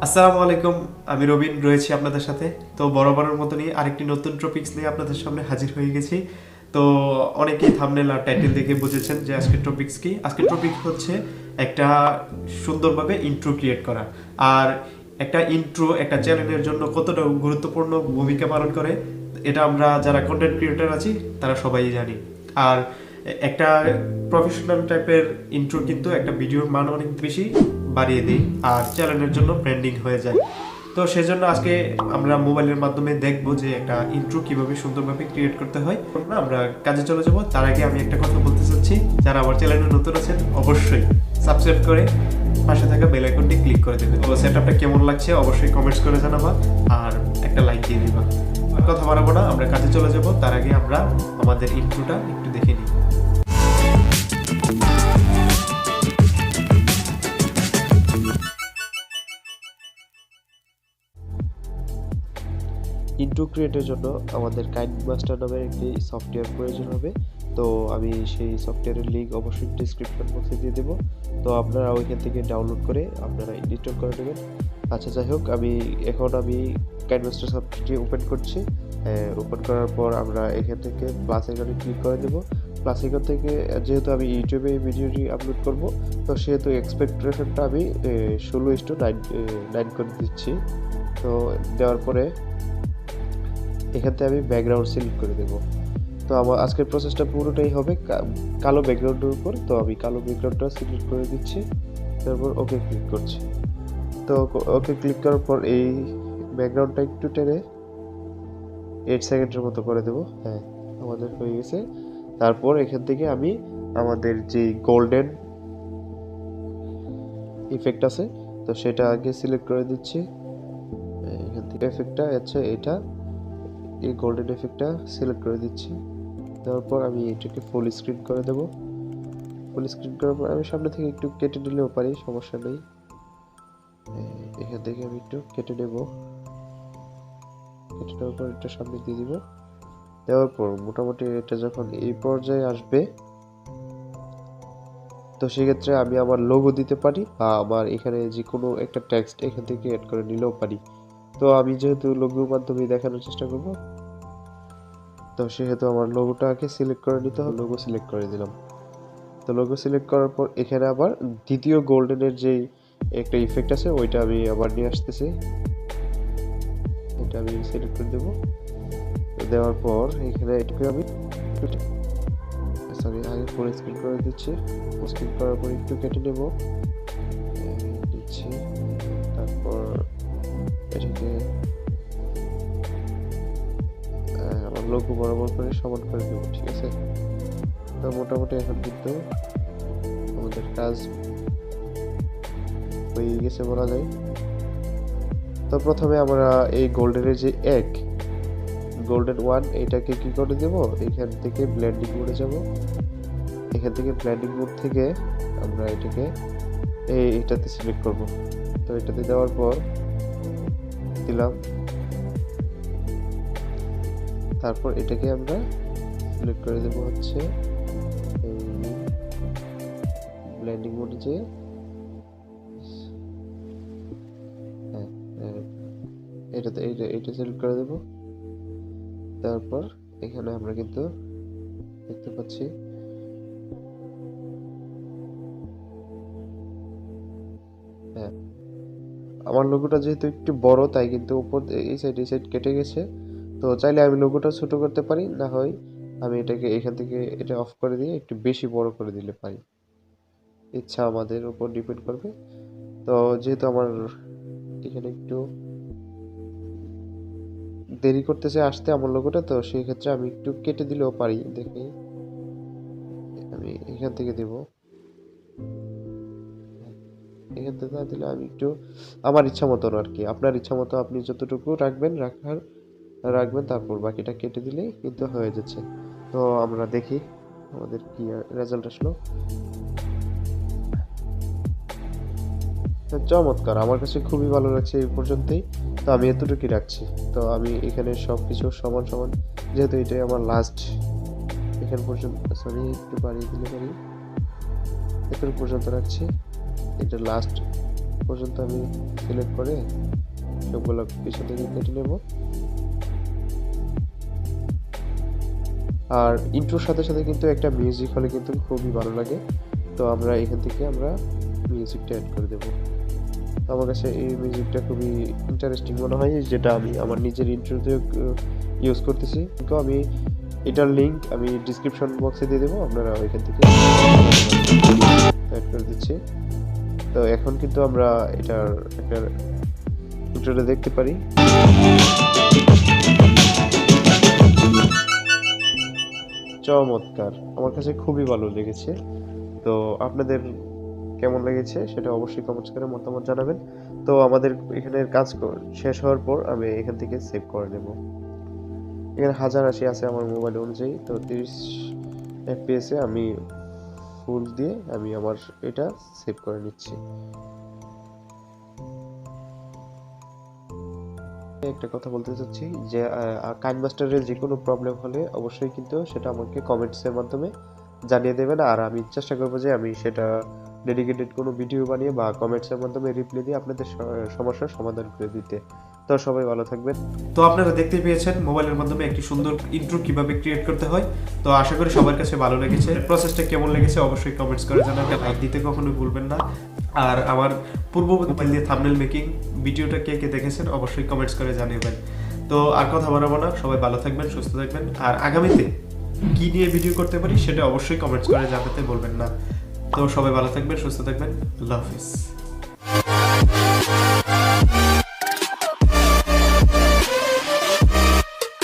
আসসালামু আলাইকুম। আমি রবিন রয়েছি আপনাদের সাথে। তো বরাবরের মতনই আরেকটি নতুন টপিকস নিয়ে আপনাদের সামনে হাজির হয়ে গেছি। তো অনেকেই থাম্বনেল আর টাইটেল দেখে বুঝেছেন যে আজকের টপিকস কি। আজকের টপিক হচ্ছে একটা সুন্দরভাবে ইন্ট্রো ক্রিয়েট করা। আর একটা ইন্ট্রো একটা চ্যানেলের জন্য কতটা গুরুত্বপূর্ণ ভূমিকা পালন করে এটা আমরা যারা কন্টেন্ট ক্রিয়েটর আছি তারা সবাই জানি। আর একটা প্রফেশনাল টাইপের ইন্ট্রো কিন্তু একটা ভিডিওর মান অনেক বেশি বাড়িয়ে দিই আর চ্যানেলের জন্য ব্র্যান্ডিং হয়ে যায়। তো সেজন্য আজকে আমরা মোবাইলের মাধ্যমে দেখবো যে একটা ইন্ট্রো কিভাবে সুন্দরভাবে ক্রিয়েট করতে হয়। আমরা কাজে চলে যাব। তার আগে আমি একটা কথা বলতে চাচ্ছি, যারা আমার চ্যানেলে নতুন আছেন অবশ্যই সাবস্ক্রাইব করে পাশে থাকা বেল আইকনটি ক্লিক করে দেবেন। তো সেটআপটা কেমন লাগছে অবশ্যই কমেন্টস করে জানাবা আর একটা লাইক দিয়ে দিবা। আর কথা বাড়াবো না, আমরা কাজে চলে যাব। তার আগে আমরা আমাদের ইন্ট্রোটা একটু দেখে নিই। ইন্ট্রো ক্রিয়েটের জন্য আমাদের কাইনমাস্টার নামের একটি সফটওয়্যার প্রয়োজন হবে। তো আমি সেই সফটওয়্যারের লিঙ্ক অবশ্যই ডিসক্রিপশন বক্সে দিয়ে দেবো। তো আপনারা ওইখান থেকে ডাউনলোড করে আপনারা ইনস্টল করে নেবেন। আচ্ছা, যাই হোক, আমি কাইনমাস্টার সফটওয়্যারটি ওপেন করছি। ওপেন করার পর আমরা এখান থেকে প্লাস আইকনে ক্লিক করে দেবো। প্লাস আইকন থেকে যেহেতু আমি ইউটিউবে এই ভিডিওটি আপলোড করব, তো সেহেতু এক্সপেক্ট রেশনটা আমি 16:9 করে দিচ্ছি। তো দেওয়ার পরে এখান থেকে আমি ব্যাকগ্রাউন্ড সিলেক্ট করে দেবো। তো আমার আজকের প্রসেসটা পুরোটাই হবে কালো ব্যাকগ্রাউন্ডের উপর। তো আমি কালো ব্যাকগ্রাউন্ডটা সিলেক্ট করে দিচ্ছি, তারপর ওকে ক্লিক করছি। তো ওকে ক্লিক করার পর এই ব্যাকগ্রাউন্ডটা একটু টেনে 8 সেকেন্ডের মতো করে দেবো। হ্যাঁ, আমাদের হয়ে গেছে। তারপর এখান থেকে আমি আমাদের যে গোল্ডেন ইফেক্ট আছে তো সেটা আগে সিলেক্ট করে দিচ্ছি। এখান থেকে এফেক্টটা আছে, এটা এই গোল্ডেন এফেক্টটা সিলেক্ট করে দিচ্ছি। দেওয়ার পর আমি এটাকে ফুল স্ক্রিন করে দেব। ফুল স্ক্রিন করার পর আমি সামনে থেকে একটু কেটে নিলেও পারি, সমস্যা নেই। এখান থেকে আমি একটু কেটে নেব। কেটে নেওয়ার পর এটা সামনে দিয়ে দিব। দেওয়ার পর মোটামুটি এটা যখন এই পর্যায়ে আসবে, তো সেক্ষেত্রে আমি আমার লোগো দিতে পারি বা আমার এখানে যে কোনো একটা টেক্সট এখান থেকে অ্যাড করে নিলেও পারি। তো আমি যেহেতু লোগোর মাধ্যমে দেখানোর চেষ্টা করব, তো সেহেতু আমার লোগোটাকে সিলেক্ট করে নিতে হবে। লোগো সিলেক্ট করে দিলাম। তো লোগো সিলেক্ট করার পর এখানে আবার দ্বিতীয় গোল্ডেনের যেই একটা ইফেক্ট আছে ওইটা আমি আবার নিয়ে আসতেছি। এটা আমি সিলেক্ট করে দেবো। দেওয়ার পর এখানে এটাকে আমি আগে ফুল স্ক্রিন করে দিচ্ছি। ফুল স্ক্রিন করার পর একটু কেটে নেব দিচ্ছি। তারপর এটাকে আমার লোগো বরাবর করে সমান করে দেবো, ঠিক আছে। তো মোটামুটি এখন কিন্তু আমাদের কাজ হয়ে গেছে বলা যায়। তো প্রথমে আমরা এই গোল্ডেনের যে গোল্ডেন 1 এটাকে কি করে দেব, এখান থেকে ব্লেন্ডিং মোডে যাব। এখান থেকে ব্লেন্ডিং মোড থেকে আমরা এটাকে এটাতে সিলেক্ট করব। তো এটাতে দেওয়ার পর দিলাম। তারপর এটাকে আমরা সিলেক্ট করে দেব হচ্ছে এই ব্লেন্ডিং মোডে যে এটা সিলেক্ট করে দেব। তারপর এখানে আমরা কিন্তু দেখতে পাচ্ছি হ্যাঁ, আমার লোগোটা যেহেতু একটু বড় তাই কিন্তু উপর এই সাইড কেটে গেছে। তো চাইলে আমি লোগোটা ছোট করতে পারি, না হয় আমি এটাকে এখান থেকে এটা অফ করে দিয়ে একটু বেশি বড় করে দিলে পারি। ইচ্ছা আমাদের উপর ডিপেন্ড করবে। তো যেহেতু আমার এখানে একটু দেরি করতেছে আসতে আমার লোগোটা, তো সেই ক্ষেত্রে আমি একটু কেটে দিলেও পারি। দেখে আমি এখান থেকে দেব। এখান থেকে না দিলে আমি একটু আমার ইচ্ছা মতন আর কি, আপনার ইচ্ছা মতো আপনি যতটুকু রাখবেন তারপর বাকিটা কেটে দিলেই কিন্তু হয়ে যাচ্ছে। তো আমরা দেখি আমাদের কি রেজাল্ট আসলো। চমৎকার, আমার কাছে খুবই ভালো লাগছে এই পর্যন্তই। তো আমি এতটুকুই রাখছি। তো আমি এখানে সব কিছু সমান সমান, যেহেতু এটাই আমার লাস্ট এখান পর্যন্ত, সরি একটু বাড়িয়ে দিলে পারি, এতটুকু পর্যন্ত রাখছি। এটা লাস্ট পর্যন্ত আমি সিলেক্ট করে সবগুলো পিছন থেকে কেটে নেব। আর ইন্ট্রোর সাথে সাথে কিন্তু একটা মিউজিক হলে কিন্তু খুবই ভালো লাগে। তো আমরা এখান থেকে আমরা মিউজিকটা অ্যাড করে দেব। তো আমার কাছে এই মিউজিকটা খুবই ইন্টারেস্টিং মনে হয়, যেটা আমি আমার নিজের ইন্ট্রোতে ইউজ করতেছি। কিন্তু আমি এটার লিঙ্ক আমি ডিসক্রিপশন বক্সে দিয়ে দেবো, আপনারা ওইখান থেকে অ্যাড করে দিচ্ছি। তো এখন কিন্তু আমরা এটার একটা ইন্ট্রোটা দেখতে পারি। চমৎকার, আমার কাছে খুবই ভালো লেগেছে। তো আপনাদের কেমন লেগেছে সেটা অবশ্যই কমেন্টস করে মতামত জানাবেন। তো আমাদের এখানের কাজ শেষ হওয়ার পর আমি এখান থেকে সেভ করে নেব। এখানে 1080 আছে আমার মোবাইল অনুযায়ী। তো 30 fps এ আমি ফুল দিয়ে আমি আমার এটা সেভ করে নিচ্ছি। একটা কথা বলতে চাচ্ছি যে কাইনমাস্টারের যে কোনো প্রবলেম হলে অবশ্যই কিন্তু সেটা আমাকে কমেন্টসের মাধ্যমে জানিয়ে দেবেন, আর আমি চেষ্টা করবো যে আমি সেটা ডেডিকেটেড কোনো ভিডিও বানিয়ে বা কমেন্টসের মাধ্যমে রিপ্লাই দিয়ে আপনাদের সমস্যার সমাধান করে দিতে। তো সবাই ভালো থাকবেন। তো আপনারা দেখতে পেয়েছেন মোবাইলের মাধ্যমে একটি সুন্দর ইন্ট্রো কিভাবে ক্রিয়েট করতে হয়। তো আশা করি সবার কাছে ভালো লেগেছে। প্রসেসটা কেমন লেগেছে অবশ্যই কমেন্টস করে জানাবেন, লাইক দিতে কখনো ভুলবেন না। আর আমার পূর্ববর্তী মোবাইল দিয়ে থাম্বনেল মেকিং ভিডিওটা কে কে দেখেছেন অবশ্যই কমেন্টস করে জানাবেন। তো আর কথা বাড়াবো না, সবাই ভালো থাকবেন, সুস্থ থাকবেন। আর আগামীতে কি নিয়ে ভিডিও করতে পারি সেটা অবশ্যই কমেন্টস করে জানাতে বলবেন না। তো সবাই ভালো থাকবেন, সুস্থ থাকবেন। আল্লাহ হাফিজ।